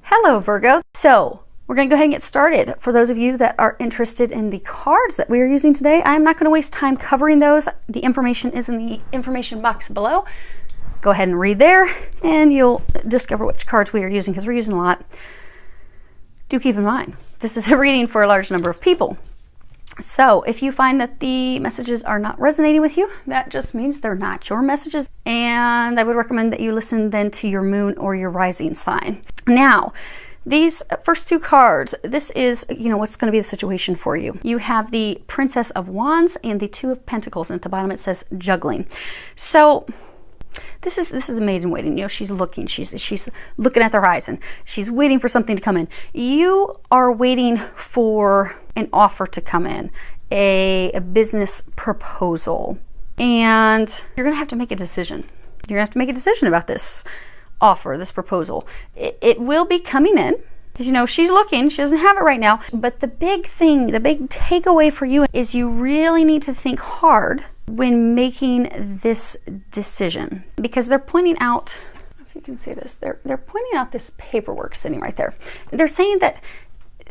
Hello, Virgo. So we're going to go ahead and get started. For those of you that are interested in the cards that we are using today, I'm not going to waste time covering those. The information is in the information box below. Go ahead and read there and you'll discover which cards we are using because we're using a lot. Do keep in mind, this is a reading for a large number of people. So if you find that the messages are not resonating with you, that just means they're not your messages. And I would recommend that you listen then to your moon or your rising sign. Now, these first two cards, this is, what's going to be the situation for you. You have the Princess of Wands and the Two of Pentacles, and at the bottom it says juggling. So this is a maiden waiting. She's looking. She's looking at the horizon. She's waiting for something to come in. You are waiting for an offer to come in, a business proposal, and you're gonna have to make a decision. You're gonna have to make a decision about this offer, this proposal. It will be coming in because she's looking. She doesn't have it right now. But the big thing, the big takeaway for you is you really need to think hard when making this decision, because they're pointing out, if you can see this, they're pointing out this paperwork sitting right there. They're saying that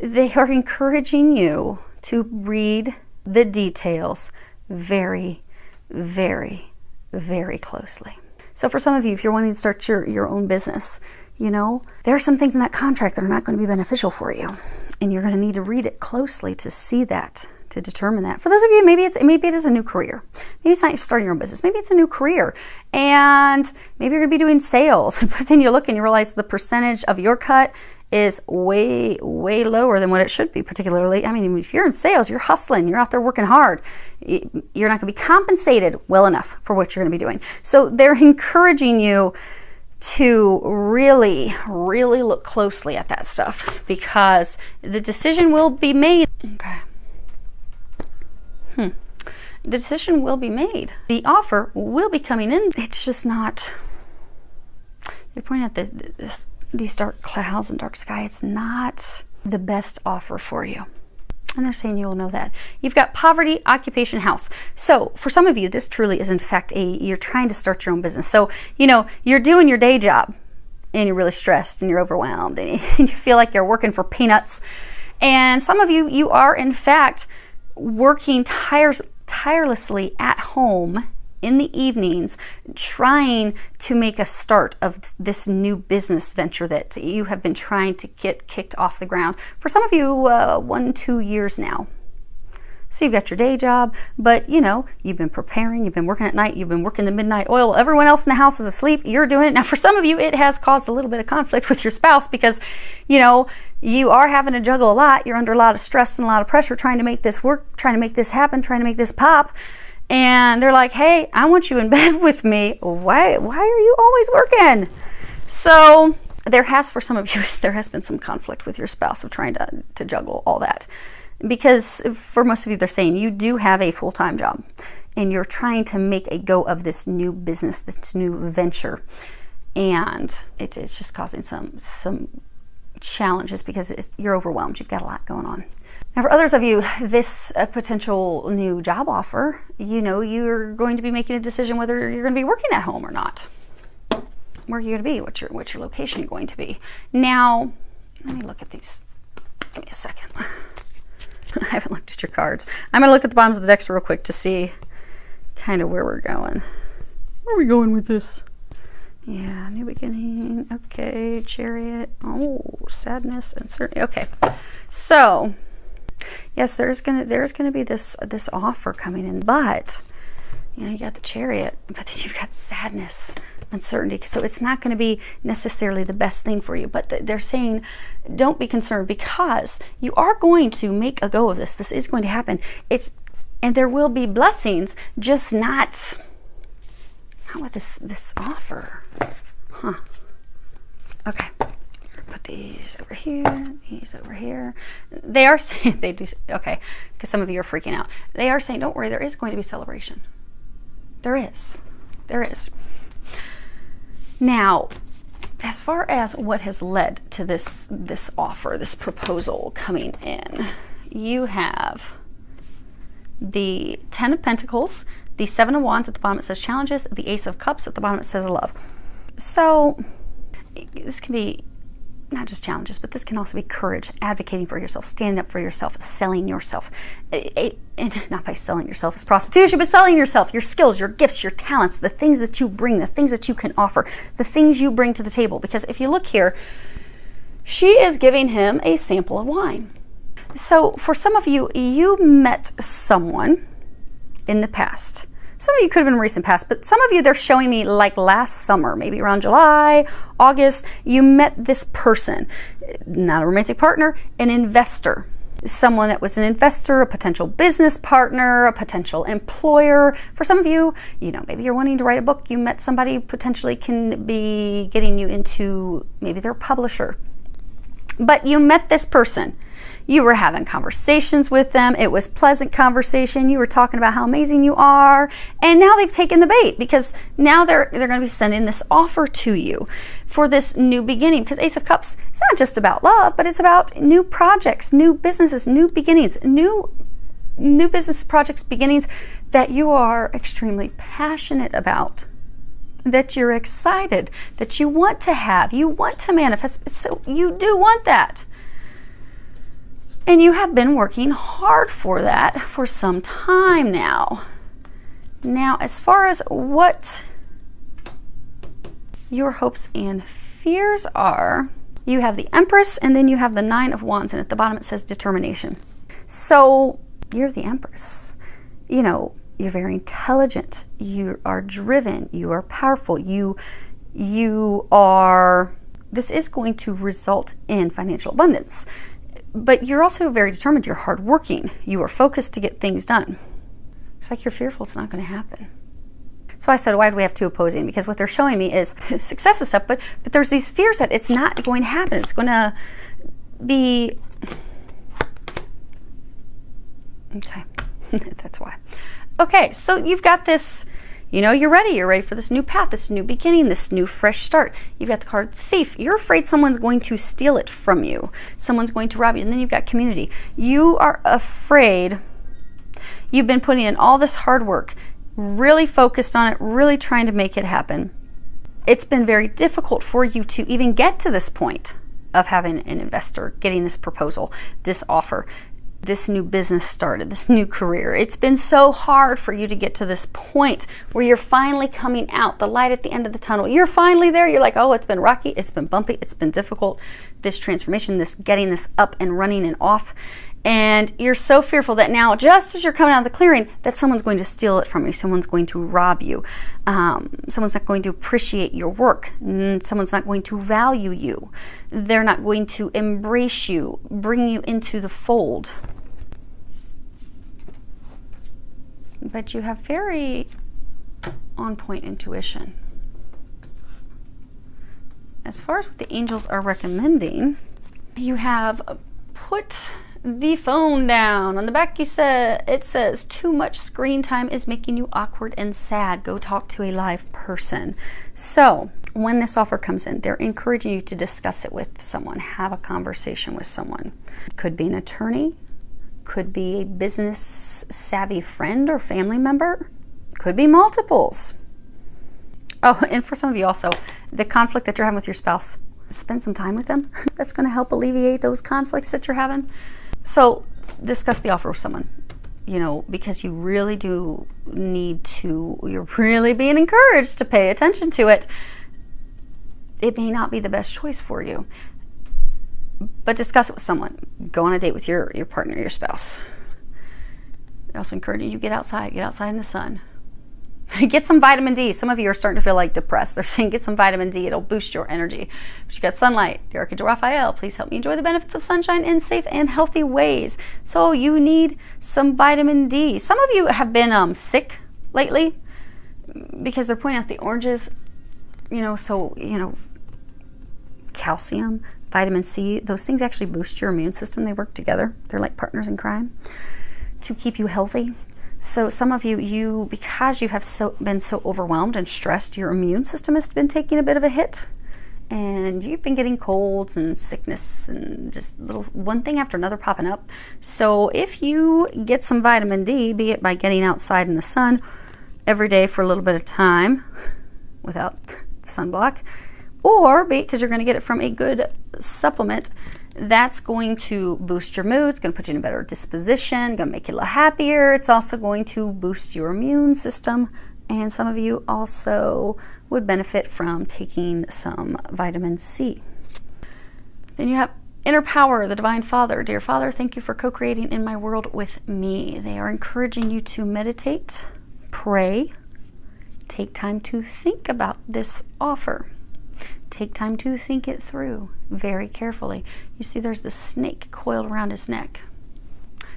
they are encouraging you to read the details very, very, very closely. So for some of you, if you're wanting to start your own business, there are some things in that contract that are not going to be beneficial for you. And you're going to need to read it closely to see that, to determine that. For those of you, maybe it is a new career. Maybe it's not starting your own business. Maybe it's a new career. And maybe you're going to be doing sales. But then you look and you realize the percentage of your cut is way, way lower than what it should be, particularly. I mean, if you're in sales, you're hustling, you're out there working hard. You're not going to be compensated well enough for what you're going to be doing. So they're encouraging you to really, really look closely at that stuff because the decision will be made. Okay. The decision will be made. The offer will be coming in. It's just not, they're pointing out these dark clouds and dark sky. It's not the best offer for you. And they're saying you'll know that. You've got poverty, occupation, house. So for some of you, this truly is in fact you're trying to start your own business. So, you're doing your day job and you're really stressed and you're overwhelmed and you feel like you're working for peanuts. And some of you, you are in fact working tirelessly at home in the evenings, trying to make a start of this new business venture that you have been trying to get kicked off the ground for some of you 1-2 years now. So you've got your day job, but you've been preparing, you've been working at night, you've been working the midnight oil. Everyone else in the house is asleep. You're doing it. Now for some of you, it has caused a little bit of conflict with your spouse because, you are having to juggle a lot. You're under a lot of stress and a lot of pressure trying to make this work, trying to make this happen, trying to make this pop. And they're like, hey, I want you in bed with me. Why are you always working? So for some of you, there has been some conflict with your spouse of trying to juggle all that. Because for most of you, they're saying you do have a full-time job and you're trying to make a go of this new business, this new venture. And it's just causing some challenges because you're overwhelmed. You've got a lot going on. Now, for others of you, this potential new job offer, you're going to be making a decision whether you're going to be working at home or not. Where are you going to be? What's your location going to be? Now, let me look at these. Give me a second. I haven't looked at your cards. I'm going to look at the bottoms of the decks real quick to see kind of where we're going. Where are we going with this? Yeah, new beginning. Okay, Chariot. Oh, sadness, uncertainty. Okay, so yes, there's gonna be this offer coming in, but you got the Chariot, but then you've got sadness, uncertainty. So it's not going to be necessarily the best thing for you. But they're saying, don't be concerned because you are going to make a go of this. This is going to happen. And there will be blessings, just not with this offer. Huh. Okay. Put these over here, these over here. They are saying, they do, okay, because some of you are freaking out. They are saying, don't worry, there is going to be celebration. There is. Now, as far as what has led to this offer, this proposal coming in, you have the Ten of Pentacles, the Seven of Wands at the bottom it says challenges, the Ace of Cups at the bottom it says love. So this can be not just challenges, but this can also be courage, advocating for yourself, standing up for yourself, selling yourself. And not by selling yourself as prostitution, but selling yourself, your skills, your gifts, your talents, the things that you bring, the things that you can offer, the things you bring to the table. Because if you look here, she is giving him a sample of wine. So for some of you, you met someone in the past. Some of you could have been recent past, but some of you, they're showing me like last summer, maybe around July, August, you met this person, not a romantic partner, an investor, someone that was an investor, a potential business partner, a potential employer. For some of you, you know, maybe you're wanting to write a book, you met somebody who potentially can be getting you into, maybe they're a publisher. But you met this person. You were having conversations with them. It was pleasant conversation. You were talking about how amazing you are. And now they've taken the bait, because now they're going to be sending this offer to you for this new beginning. Because Ace of Cups, it's not just about love, but it's about new projects, new businesses, new beginnings, new business projects, beginnings that you are extremely passionate about, that you're excited, that you want to have, you want to manifest. So you do want that. And you have been working hard for that for some time now. Now, as far as what your hopes and fears are, you have the Empress, and then you have the Nine of Wands, and at the bottom it says determination. So you're the Empress. You know, you're very intelligent. You are driven. You are powerful. You are, this is going to result in financial abundance. But you're also very determined. You're hardworking. You are focused to get things done. It's like you're fearful it's not going to happen. So I said, why do we have two opposing? Because what they're showing me is success is stuff, but there's these fears that it's not going to happen. It's going to be... Okay, that's why. Okay, so you've got this... You know, you're ready for this new path, this new beginning, this new fresh start. You've got the card Thief. You're afraid someone's going to steal it from you. Someone's going to rob you. And then you've got Community. You are afraid. You've been putting in all this hard work, really focused on it, really trying to make it happen. It's been very difficult for you to even get to this point of having an investor, getting this proposal, this offer, this new business started, this new career. It's been so hard for you to get to this point where you're finally coming out, the light at the end of the tunnel. You're finally there. You're like, oh, it's been rocky, it's been bumpy, it's been difficult. This transformation, this getting this up and running and off. And you're so fearful that now, just as you're coming out of the clearing, that someone's going to steal it from you. Someone's going to rob you. Someone's not going to appreciate your work. Someone's not going to value you. They're not going to embrace you, bring you into the fold. But you have very on-point intuition. As far as what the angels are recommending, you have put the phone down. On the back it says, too much screen time is making you awkward and sad. Go talk to a live person. So when this offer comes in, they're encouraging you to discuss it with someone, have a conversation with someone. Could be an attorney, could be a business savvy friend or family member, could be multiples. Oh, and for some of you also, the conflict that you're having with your spouse, spend some time with them. That's going to help alleviate those conflicts that you're having. So discuss the offer with someone, you know, because you really do need to, you're really being encouraged to pay attention to it. It may not be the best choice for you, but discuss it with someone. Go on a date with your partner, your spouse. They're also encouraging you get outside in the sun. Get some vitamin D. Some of you are starting to feel like depressed. They're saying get some vitamin D. It'll boost your energy. But you got sunlight. Dear Archangel Raphael, please help me enjoy the benefits of sunshine in safe and healthy ways. So you need some vitamin D. Some of you have been sick lately because they're pointing out the oranges. You know, so, you know, calcium, vitamin C, those things actually boost your immune system. They work together. They're like partners in crime to keep you healthy. So some of you, because you have been so overwhelmed and stressed, your immune system has been taking a bit of a hit. And you've been getting colds and sickness and just little one thing after another popping up. So if you get some vitamin D, be it by getting outside in the sun every day for a little bit of time without the sunblock, or because you're going to get it from a good supplement that's going to boost your mood. It's going to put you in a better disposition, going to make you a little happier. It's also going to boost your immune system. And some of you also would benefit from taking some vitamin C. Then you have Inner Power, the Divine Father. Dear Father, thank you for co-creating in my world with me. They are encouraging you to meditate, pray, take time to think about this offer. Take time to think it through very carefully. You see there's this snake coiled around his neck.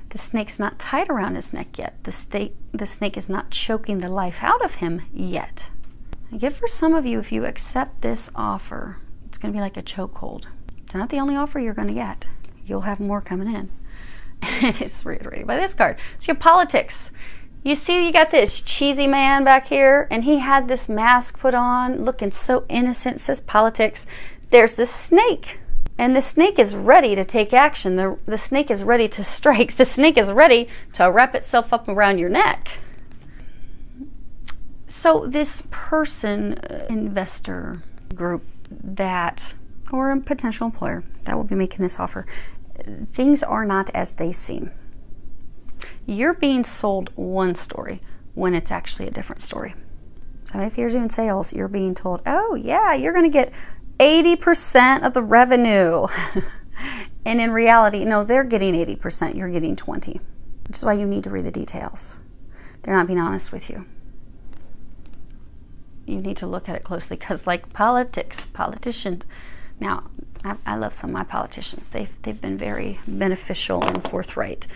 The snake's not tied around his neck yet. The snake is not choking the life out of him yet. I get for some of you, if you accept this offer, it's going to be like a chokehold. It's not the only offer you're going to get. You'll have more coming in. And it's reiterated by this card. So your politics. You see, you got this cheesy man back here, and he had this mask put on, looking so innocent. It says politics. There's this snake, and the snake is ready to take action. The snake is ready to strike. The snake is ready to wrap itself up around your neck. So this person, investor group that, or a potential employer that will be making this offer, things are not as they seem. You're being sold one story when it's actually a different story. So if you're doing sales, you're being told, oh yeah, you're going to get 80% of the revenue. And in reality, no, they're getting 80%, you're getting 20%, which is why you need to read the details. They're not being honest with you. You need to look at it closely, because like politicians, now I love some of my politicians. They've been very beneficial and forthright.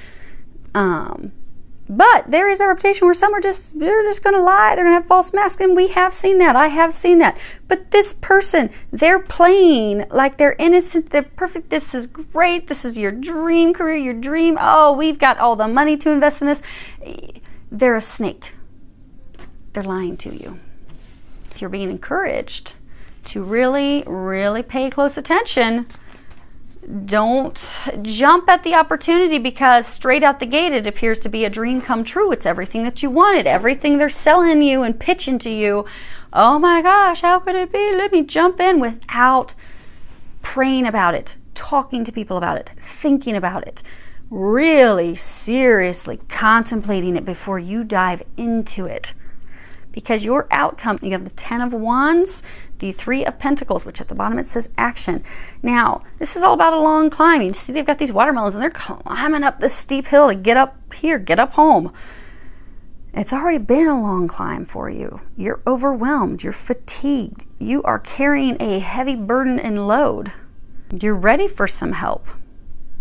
But there is a reputation where some are they're just going to lie. They're going to have false masks, and we have seen that. I have seen that. But this person, they're playing like they're innocent. They're perfect. This is great. This is your dream career, your dream. Oh, we've got all the money to invest in this. They're a snake. They're lying to you. If you're being encouraged to really, really pay close attention, don't jump at the opportunity, because straight out the gate it appears to be a dream come true. It's everything that you wanted, everything they're selling you and pitching to you. Oh my gosh, how could it be? Let me jump in, without praying about it, talking to people about it, thinking about it, really seriously contemplating it before you dive into it. Because your outcome, you have the 10 of Wands, the 3 of Pentacles, which at the bottom it says action. Now, this is all about a long climb. You see they've got these watermelons, and they're climbing up this steep hill to get up here, get up home. It's already been a long climb for you. You're overwhelmed. You're fatigued. You are carrying a heavy burden and load. You're ready for some help.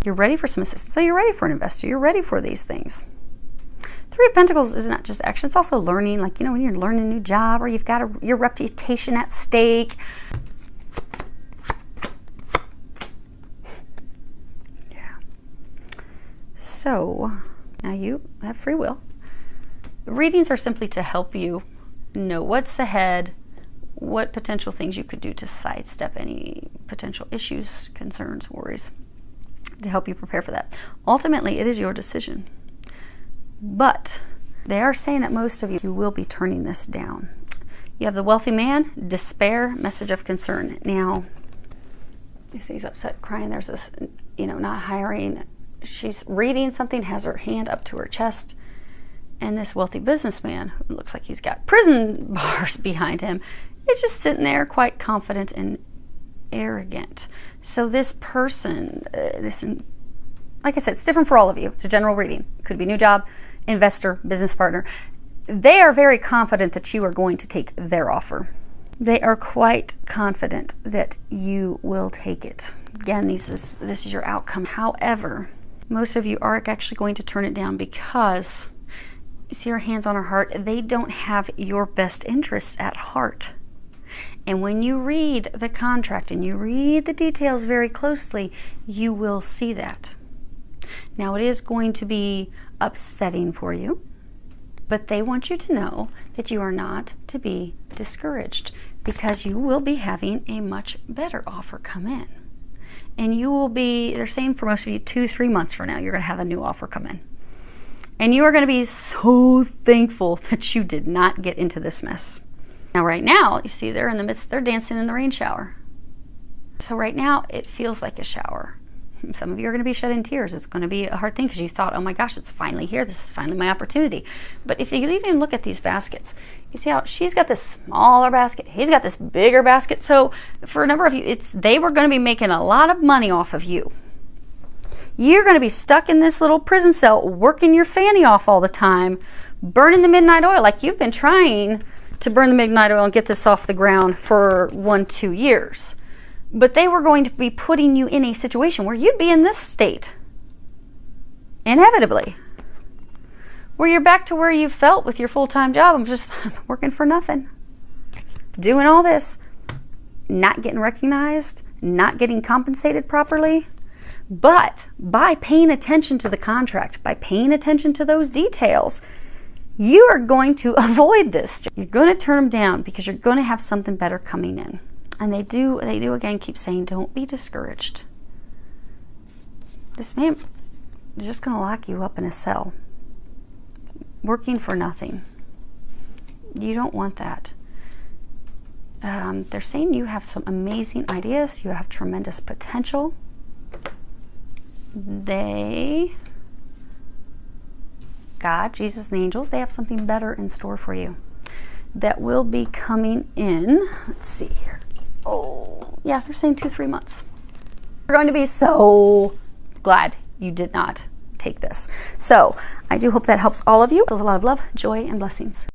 You're ready for some assistance. So you're ready for an investor. You're ready for these things. 3 of Pentacles is not just action, it's also learning, like, you know, when you're learning a new job, or you've got your reputation at stake. Yeah. So, now you have free will. Readings are simply to help you know what's ahead, what potential things you could do to sidestep any potential issues, concerns, worries, to help you prepare for that. Ultimately, it is your decision. But they are saying that most of you will be turning this down. You have the wealthy man, despair, message of concern. Now, you see he's upset, crying. There's this, you know, not hiring. She's reading something, has her hand up to her chest. And this wealthy businessman, who looks like he's got prison bars behind him, is just sitting there quite confident and arrogant. So this person, like I said, it's different for all of you. It's a general reading. It could be new job, investor, business partner. They are very confident that you are going to take their offer. They are quite confident that you will take it. Again, this is your outcome. However, most of you are actually going to turn it down, because you see her hands on her heart. They don't have your best interests at heart. And when you read the contract and you read the details very closely, you will see that. Now, it is going to be upsetting for you, but they want you to know that you are not to be discouraged, because you will be having a much better offer come in. And you will be, they're saying for most of you, 2-3 months from now, you're going to have a new offer come in. And you are going to be so thankful that you did not get into this mess. Now, right now, you see they're in the midst, they're dancing in the rain shower. So right now, it feels like a shower. Some of you are going to be shedding tears. It's going to be a hard thing because you thought, oh my gosh, it's finally here. This is finally my opportunity. But if you even look at these baskets, you see how she's got this smaller basket, he's got this bigger basket. So for a number of you, they were going to be making a lot of money off of you. You're going to be stuck in this little prison cell, working your fanny off all the time, burning the midnight oil like you've been trying to burn the midnight oil and get this off the ground for 1-2 years. But they were going to be putting you in a situation where you'd be in this state, inevitably, where you're back to where you felt with your full-time job. I'm just working for nothing, doing all this, not getting recognized, not getting compensated properly. But by paying attention to the contract, by paying attention to those details, you are going to avoid this. You're going to turn them down because you're going to have something better coming in. And they do again keep saying, don't be discouraged. This man is just going to lock you up in a cell, working for nothing. You don't want that. They're saying you have some amazing ideas. You have tremendous potential. God, Jesus, and the angels, they have something better in store for you that will be coming in. Let's see here. Oh, yeah, they're saying 2-3 months. You're going to be so glad you did not take this. So I do hope that helps all of you. With a lot of love, joy, and blessings.